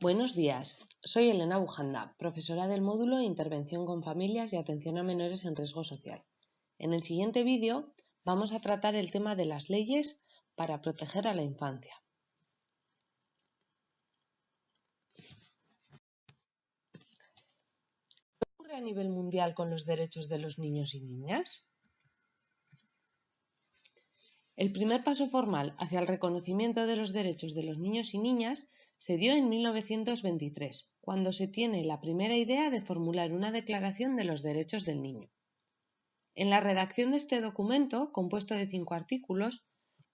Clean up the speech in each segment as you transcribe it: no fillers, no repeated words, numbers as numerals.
Buenos días, soy Elena Bujanda, profesora del módulo Intervención con familias y atención a menores en riesgo social. En el siguiente vídeo vamos a tratar el tema de las leyes para proteger a la infancia. ¿Qué ocurre a nivel mundial con los derechos de los niños y niñas? El primer paso formal hacia el reconocimiento de los derechos de los niños y niñas se dio en 1923, cuando se tiene la primera idea de formular una declaración de los derechos del niño. En la redacción de este documento, compuesto de 5 artículos,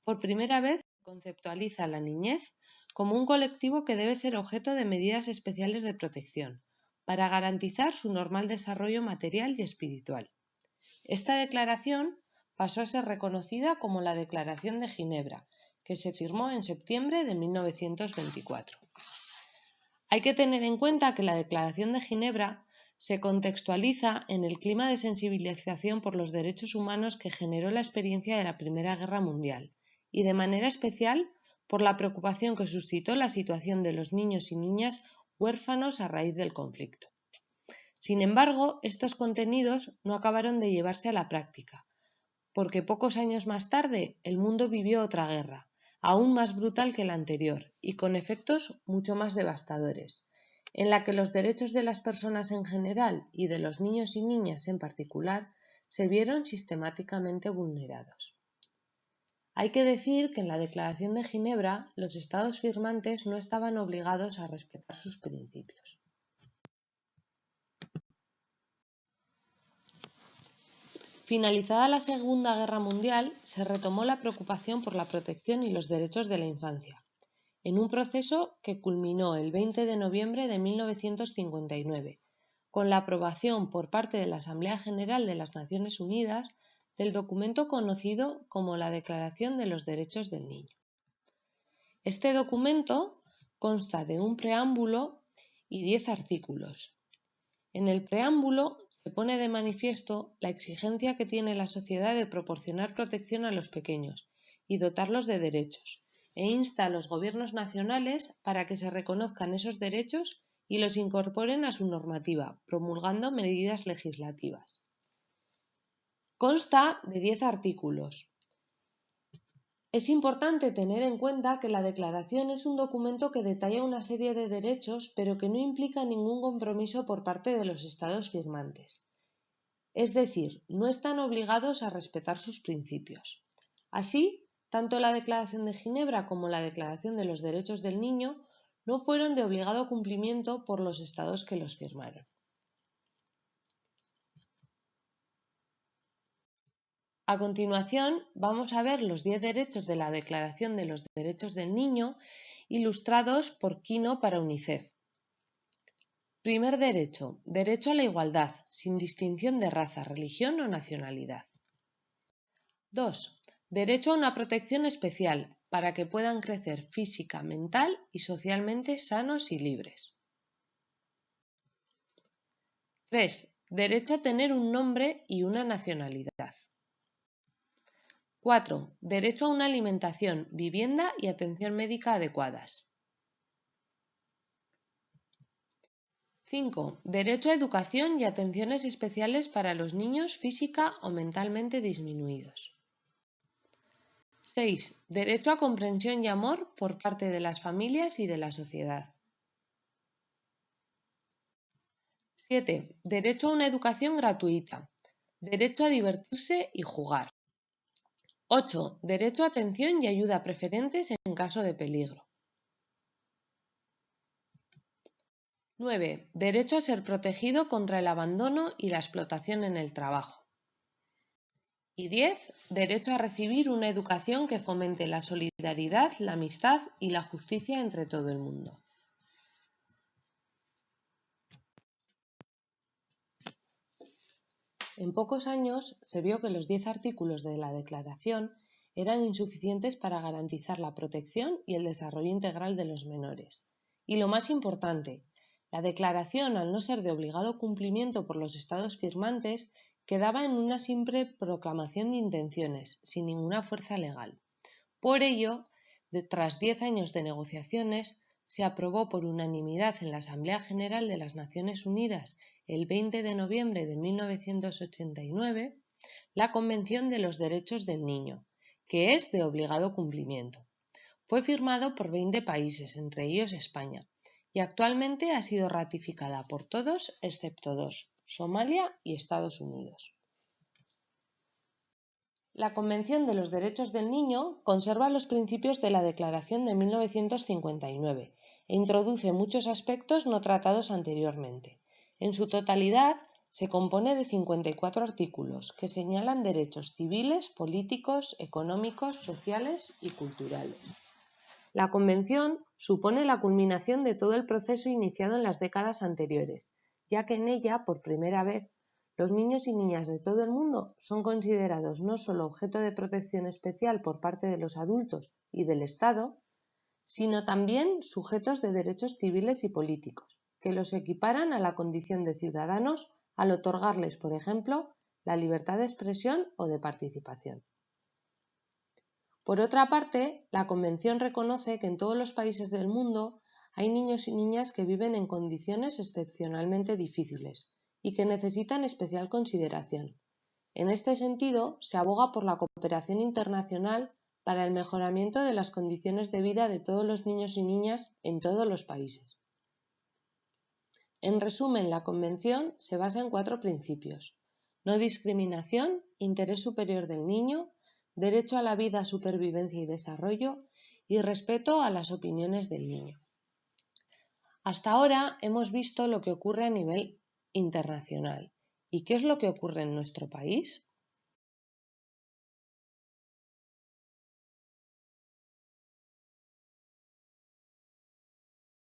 por primera vez se conceptualiza a la niñez como un colectivo que debe ser objeto de medidas especiales de protección, para garantizar su normal desarrollo material y espiritual. Esta declaración pasó a ser reconocida como la Declaración de Ginebra, que se firmó en septiembre de 1924. Hay que tener en cuenta que la Declaración de Ginebra se contextualiza en el clima de sensibilización por los derechos humanos que generó la experiencia de la Primera Guerra Mundial y, de manera especial, por la preocupación que suscitó la situación de los niños y niñas huérfanos a raíz del conflicto. Sin embargo, estos contenidos no acabaron de llevarse a la práctica, porque pocos años más tarde el mundo vivió otra guerra, aún más brutal que la anterior y con efectos mucho más devastadores, en la que los derechos de las personas en general y de los niños y niñas en particular se vieron sistemáticamente vulnerados. Hay que decir que en la Declaración de Ginebra los Estados firmantes no estaban obligados a respetar sus principios. Finalizada la Segunda Guerra Mundial, se retomó la preocupación por la protección y los derechos de la infancia, en un proceso que culminó el 20 de noviembre de 1959, con la aprobación por parte de la Asamblea General de las Naciones Unidas del documento conocido como la Declaración de los Derechos del Niño. Este documento consta de un preámbulo y 10 artículos. En el preámbulo se pone de manifiesto la exigencia que tiene la sociedad de proporcionar protección a los pequeños y dotarlos de derechos, e insta a los gobiernos nacionales para que se reconozcan esos derechos y los incorporen a su normativa, promulgando medidas legislativas. Consta de 10 artículos. Es importante tener en cuenta que la declaración es un documento que detalla una serie de derechos, pero que no implica ningún compromiso por parte de los Estados firmantes. Es decir, no están obligados a respetar sus principios. Así, tanto la Declaración de Ginebra como la Declaración de los Derechos del Niño no fueron de obligado cumplimiento por los Estados que los firmaron. A continuación, vamos a ver los 10 derechos de la Declaración de los Derechos del Niño ilustrados por Kino para UNICEF. Primer derecho, derecho a la igualdad, sin distinción de raza, religión o nacionalidad. 2. Derecho a una protección especial, para que puedan crecer física, mental y socialmente sanos y libres. 3. Derecho a tener un nombre y una nacionalidad. 4. Derecho a una alimentación, vivienda y atención médica adecuadas. 5. Derecho a educación y atenciones especiales para los niños física o mentalmente disminuidos. 6. Derecho a comprensión y amor por parte de las familias y de la sociedad. 7. Derecho a una educación gratuita. Derecho a divertirse y jugar. 8. Derecho a atención y ayuda preferentes en caso de peligro. 9. Derecho a ser protegido contra el abandono y la explotación en el trabajo. Y 10. Derecho a recibir una educación que fomente la solidaridad, la amistad y la justicia entre todo el mundo. En pocos años se vio que los 10 artículos de la Declaración eran insuficientes para garantizar la protección y el desarrollo integral de los menores. Y lo más importante, la Declaración, al no ser de obligado cumplimiento por los Estados firmantes, quedaba en una simple proclamación de intenciones, sin ninguna fuerza legal. Por ello, tras 10 años de negociaciones, se aprobó por unanimidad en la Asamblea General de las Naciones Unidas el 20 de noviembre de 1989 la Convención de los Derechos del Niño, que es de obligado cumplimiento. Fue firmado por 20 países, entre ellos España, y actualmente ha sido ratificada por todos excepto dos, Somalia y Estados Unidos. La Convención de los Derechos del Niño conserva los principios de la Declaración de 1959 e introduce muchos aspectos no tratados anteriormente. En su totalidad, se compone de 54 artículos que señalan derechos civiles, políticos, económicos, sociales y culturales. La Convención supone la culminación de todo el proceso iniciado en las décadas anteriores, ya que en ella, por primera vez, los niños y niñas de todo el mundo son considerados no solo objeto de protección especial por parte de los adultos y del Estado, sino también sujetos de derechos civiles y políticos, que los equiparan a la condición de ciudadanos al otorgarles, por ejemplo, la libertad de expresión o de participación. Por otra parte, la Convención reconoce que en todos los países del mundo hay niños y niñas que viven en condiciones excepcionalmente difíciles y que necesitan especial consideración. En este sentido, se aboga por la cooperación internacional para el mejoramiento de las condiciones de vida de todos los niños y niñas en todos los países. En resumen, la Convención se basa en 4 principios: no discriminación, interés superior del niño, derecho a la vida, supervivencia y desarrollo, y respeto a las opiniones del niño. Hasta ahora hemos visto lo que ocurre a nivel internacional. ¿Y qué es lo que ocurre en nuestro país?